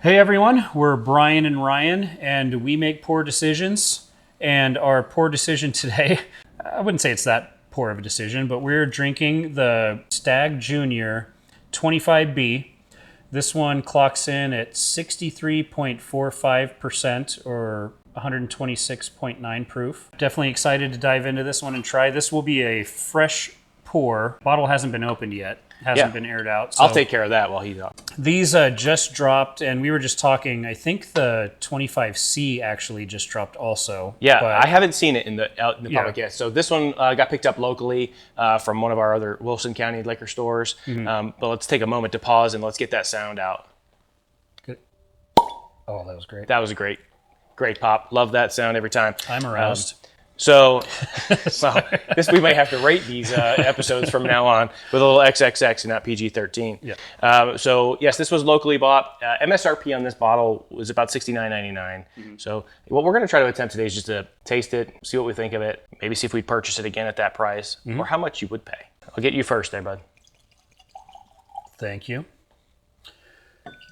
Hey everyone, we're Brian and Ryan, and we make poor decisions. And our poor decision today, I wouldn't say it's that poor of a decision, but we're drinking the Stagg Jr 25B. This one clocks in at 63.45% or 126.9 proof. Definitely excited to dive into this one and try. This will be a fresh pour. Bottle hasn't been opened yet. Hasn't been aired out. So I'll take care of that while he's up. These just dropped, and we were just talking. I think the 25C actually just dropped also. Yeah, I haven't seen it in the public yet. So this one got picked up locally from one of our other Wilson County liquor stores. But let's take a moment to pause and let's get that sound out. Good. Oh, that was great. That was a great pop. Love that sound every time. I'm aroused. So this we might have to rate these episodes from now on with a little XXX and not PG-13. Yeah. So yes, this was locally bought. MSRP on this bottle was about $69.99. So what we're going to try to attempt today is just to taste it, see what we think of it, maybe see if we'd purchase it again at that price or how much you would pay. I'll get you first there, bud. Thank you.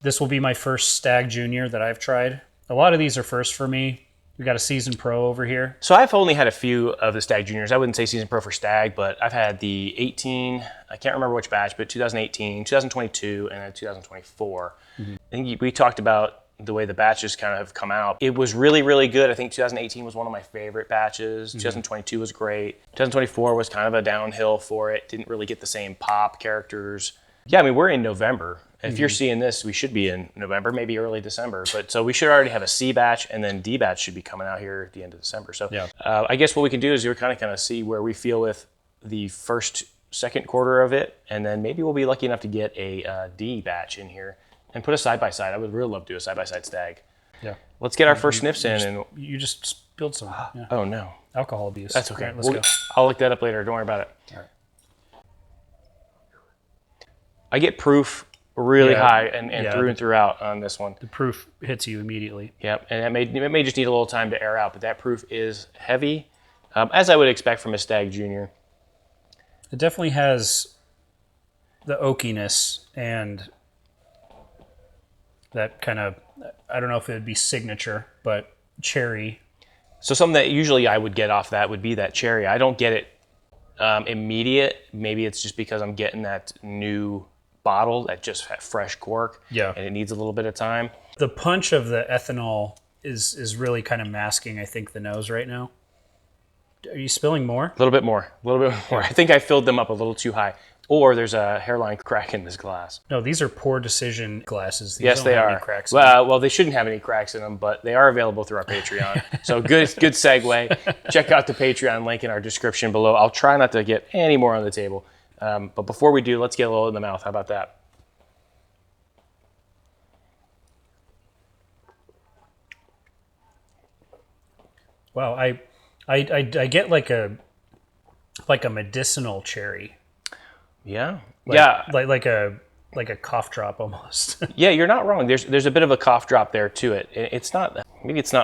This will be my first Stagg Jr that I've tried. A lot of these are first for me. We got a Season Pro over here. So I've only had a few of the Stagg Juniors. I wouldn't say Season Pro for Stagg, but I've had the 18, I can't remember which batch, but 2018, 2022, and then 2024. I think we talked about the way the batches kind of have come out. It was really, really good. I think 2018 was one of my favorite batches. 2022 was great. 2024 was kind of a downhill for it. Didn't really get the same pop characters. Yeah, I mean, we're in November. If you're seeing this, we should be in November, maybe early December. But so we should already have a C batch, and then D batch should be coming out here at the end of December. So I guess what we can do is we're kind of see where we feel with the second quarter of it, and then maybe we'll be lucky enough to get a D batch in here and put a side by side. I would really love to do a side by side Stagg. Yeah. Let's get our first sniffs in. And you just spilled some. Yeah. Oh no. Alcohol abuse. That's okay. All right, let's go. I'll look that up later. Don't worry about it. All right. I get proof really high and through and throughout on this one. The proof hits you immediately. Yep, and it may just need a little time to air out, but that proof is heavy, as I would expect from a Stagg Jr. It definitely has the oakiness and that kind of, I don't know if it would be signature, but cherry. So something that usually I would get off that would be that cherry. I don't get it immediate. Maybe it's just because I'm getting that new bottle that just had fresh cork, and it needs a little bit of time. The punch of the ethanol is really kind of masking, I think, the nose right now. Are you spilling more? A little bit more. I think I filled them up a little too high, or there's a hairline crack in this glass. No, these are poor decision glasses. These yes, don't they have are. Any cracks in them. Well, they shouldn't have any cracks in them, but they are available through our Patreon. So good segue. Check out the Patreon link in our description below. I'll try not to get any more on the table. But before we do, let's get a little in the mouth. How about that? Wow, I get like a medicinal cherry. Yeah. Like a cough drop almost. Yeah, you're not wrong. There's a bit of a cough drop there to it. It's not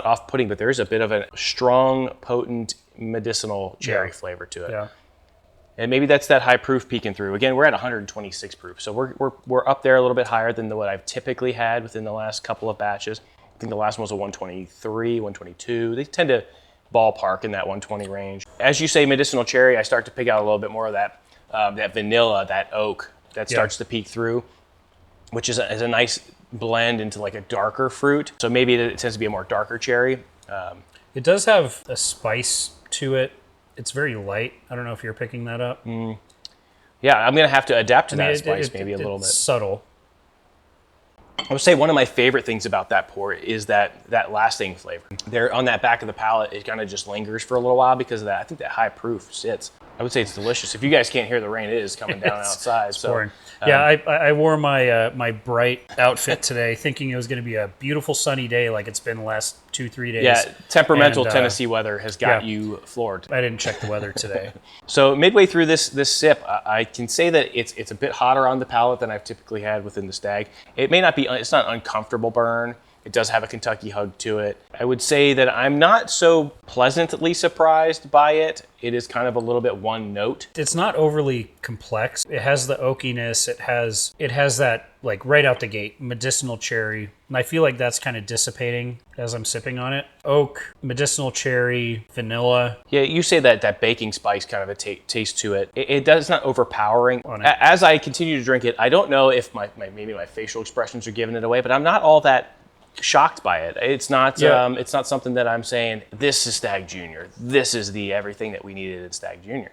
off-putting, but there is a bit of a strong, potent medicinal cherry flavor to it. Yeah. And maybe that's that high proof peeking through. Again, we're at 126 proof, so we're up there a little bit higher than what I've typically had within the last couple of batches. I think the last one was a 123, 122. They tend to ballpark in that 120 range. As you say, medicinal cherry, I start to pick out a little bit more of that vanilla, that oak that starts to peek through, which is a nice blend into like a darker fruit. So maybe it tends to be a more darker cherry. It does have a spice to it. It's very light. I don't know if you're picking that up. Yeah, I'm going to have to adapt to that spice maybe a little bit. Subtle. I would say one of my favorite things about that pour is that lasting flavor. There on that back of the palate, it kind of just lingers for a little while because of that. I think that high proof sits. I would say it's delicious. If you guys can't hear the rain, it is coming down outside. It's pouring. Yeah, I wore my my bright outfit today thinking it was going to be a beautiful sunny day like it's been the last 2-3 days. Yeah, temperamental Tennessee weather has got you floored. I didn't check the weather today. So midway through this sip, I can say that it's a bit hotter on the palate than I've typically had within the Stagg. It may not be, it's not an uncomfortable burn. It does have a Kentucky hug to it. I would say that I'm not so pleasantly surprised by it. It is kind of a little bit one note. It's not overly complex. It has the oakiness. It has that, like, right out the gate, medicinal cherry. And I feel like that's kind of dissipating as I'm sipping on it. Oak, medicinal cherry, vanilla. Yeah, you say that baking spice kind of a taste to it. It does not overpowering. As I continue to drink it, I don't know if maybe my facial expressions are giving it away, but I'm not all that shocked by it. It's not it's not something that I'm saying, this is Stagg Jr. This is the everything that we needed in Stagg Jr.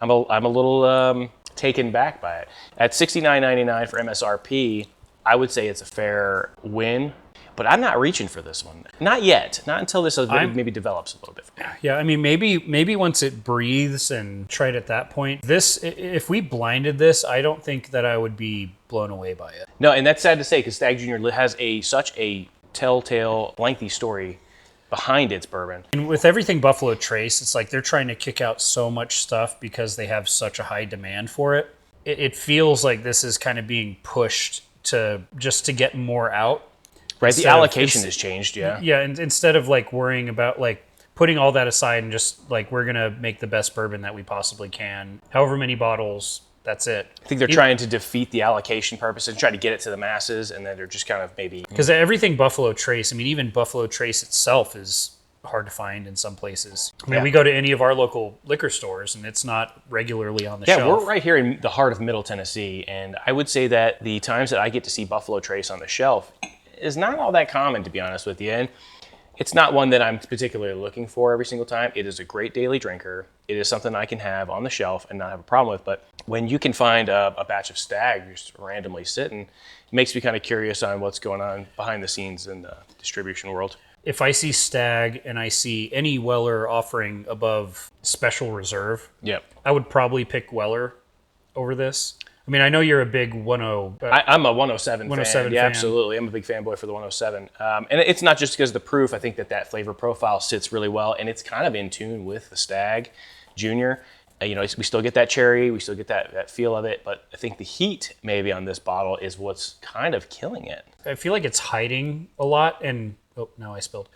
I'm a little taken back by it. At $69.99 for MSRP, I would say it's a fair win, but I'm not reaching for this one. Not yet. Not until this maybe develops a little bit. Yeah, I mean, maybe once it breathes and tried at that point. This, if we blinded this, I don't think that I would be blown away by it. No, and that's sad to say because Stagg Jr. has such a telltale, lengthy story behind its bourbon. And with everything Buffalo Trace, it's like they're trying to kick out so much stuff because they have such a high demand for it. It feels like this is kind of being pushed to get more out. Right, the allocation has changed, yeah. Yeah, and instead of like worrying about like putting all that aside and just like we're gonna make the best bourbon that we possibly can, however many bottles, that's it. I think they're trying to defeat the allocation purpose and try to get it to the masses, and then they're just kind of maybe... Because everything Buffalo Trace, I mean, even Buffalo Trace itself is hard to find in some places. I mean, we go to any of our local liquor stores, and it's not regularly on the shelf. Yeah, we're right here in the heart of Middle Tennessee, and I would say that the times that I get to see Buffalo Trace on the shelf is not all that common, to be honest with you. And it's not one that I'm particularly looking for every single time. It is a great daily drinker. It is something I can have on the shelf and not have a problem with. But when you can find a batch of Stagg just randomly sitting, it makes me kind of curious on what's going on behind the scenes in the distribution world. If I see Stagg and I see any Weller offering above Special Reserve, I would probably pick Weller over this. I mean, I know you're a big 10. I'm a 107 fan. fan. Yeah, absolutely. I'm a big fanboy for the 107. And it's not just because of the proof. I think that flavor profile sits really well, and it's kind of in tune with the Stagg Jr. We still get that cherry, we still get that feel of it, but I think the heat maybe on this bottle is what's kind of killing it. I feel like it's hiding a lot, and oh, now I spilled.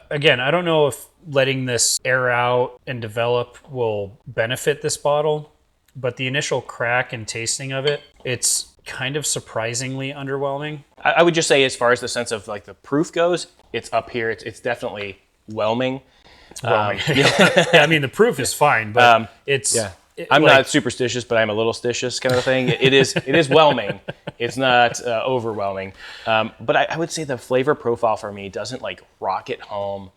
Again, I don't know if letting this air out and develop will benefit this bottle. But the initial crack and tasting of it, it's kind of surprisingly underwhelming. I would just say, as far as the sense of like the proof goes, it's up here. It's definitely whelming. It's whelming. Yeah, I mean, the proof is fine, but it's... Yeah. I'm not superstitious, but I'm a little stitious kind of thing. It is whelming. It's not overwhelming. But I would say the flavor profile for me doesn't like rocket home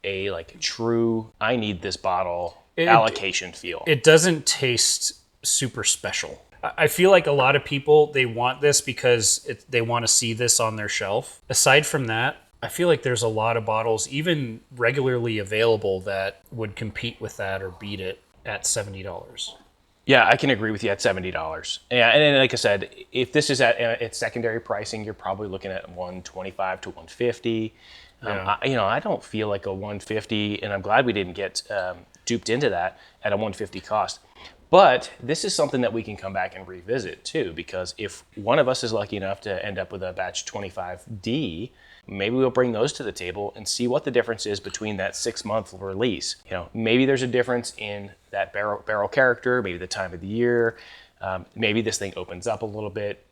a like true, I need this bottle allocation feel. It doesn't taste super special. I feel like a lot of people, they want this because they want to see this on their shelf. Aside from that, I feel like there's a lot of bottles, even regularly available, that would compete with that or beat it at $70. Yeah, I can agree with you at $70. Yeah, and then, like I said, if this is at its secondary pricing, you're probably looking at $125 to $150. Yeah. I don't feel like a $150, and I'm glad we didn't get duped into that at a $150 cost. But this is something that we can come back and revisit too, because if one of us is lucky enough to end up with a batch 25D, maybe we'll bring those to the table and see what the difference is between that 6-month release. Maybe there's a difference in that barrel character, maybe the time of the year, maybe this thing opens up a little bit.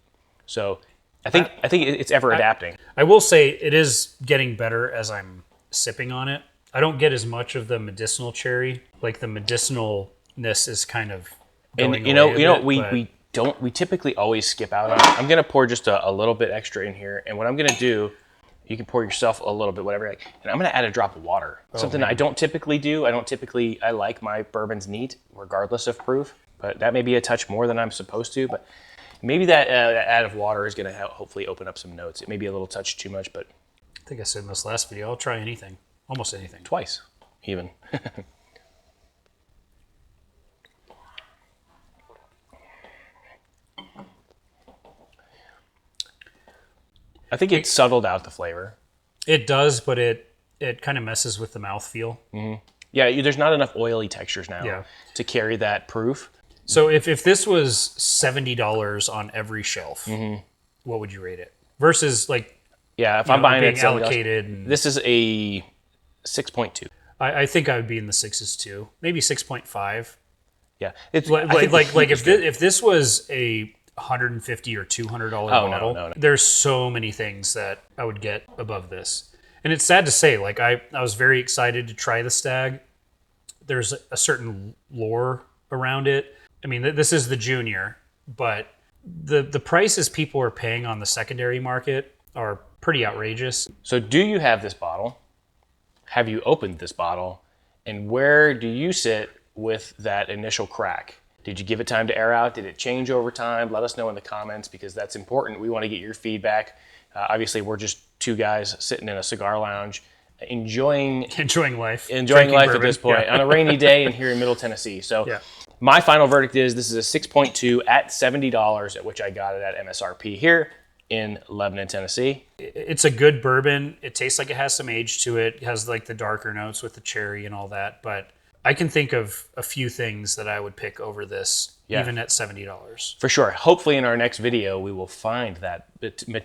So I think it's ever adapting. I will say it is getting better as I'm sipping on it. I don't get as much of the medicinal cherry. Like the medicinalness is kind of going away. We typically always skip out on it. I'm gonna pour just a little bit extra in here, and what I'm gonna do, you can pour yourself a little bit, whatever you like, and I'm gonna add a drop of water. Something I don't typically do. I like my bourbons neat, regardless of proof, but that may be a touch more than I'm supposed to. But maybe that add of water is gonna hopefully open up some notes. It may be a little touch too much, but I think I said in this last video, I'll try anything, almost anything. Twice, even. I think it settled out the flavor. It does, but it kind of messes with the mouthfeel. Mm-hmm. Yeah, there's not enough oily textures now to carry that proof. So if this was $70 on every shelf, what would you rate it? Versus like Yeah, if I'm buying being it, $70, allocated. And this is a 6.2. I think I would be in the sixes too, maybe 6.5. Yeah, it's If this was a $150 or $200 bottle, no. there's so many things that I would get above this. And it's sad to say, like I was very excited to try the Stagg. There's a certain lore around it. I mean, this is the junior, but the prices people are paying on the secondary market are pretty outrageous. So do you have this bottle? Have you opened this bottle? And where do you sit with that initial crack? Did you give it time to air out? Did it change over time? Let us know in the comments, because that's important. We want to get your feedback. Obviously, we're just two guys sitting in a cigar lounge enjoying life. Enjoying Drinking life bourbon. at this point on a rainy day and here in Middle Tennessee. So Yeah. my final verdict is this is a 6.2 at $70, at which I got it at MSRP here in Lebanon, Tennessee. It's a good bourbon. It tastes like it has some age to it. It has like the darker notes with the cherry and all that. But I can think of a few things that I would pick over this, even at $70. For sure. Hopefully in our next video, we will find that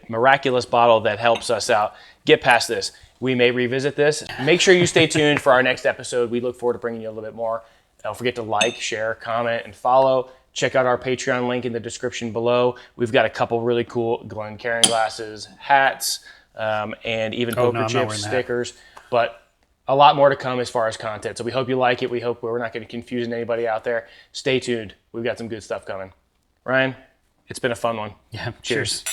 miraculous bottle that helps us out. Get past this. We may revisit this. Make sure you stay tuned for our next episode. We look forward to bringing you a little bit more. Don't forget to like, share, comment, and follow. Check out our Patreon link in the description below. We've got a couple really cool Glen carrying glasses, hats, and even poker chips, stickers. But a lot more to come as far as content. So we hope you like it. We hope we're not going to confuse anybody out there. Stay tuned. We've got some good stuff coming. Ryan, it's been a fun one. Yeah. Cheers.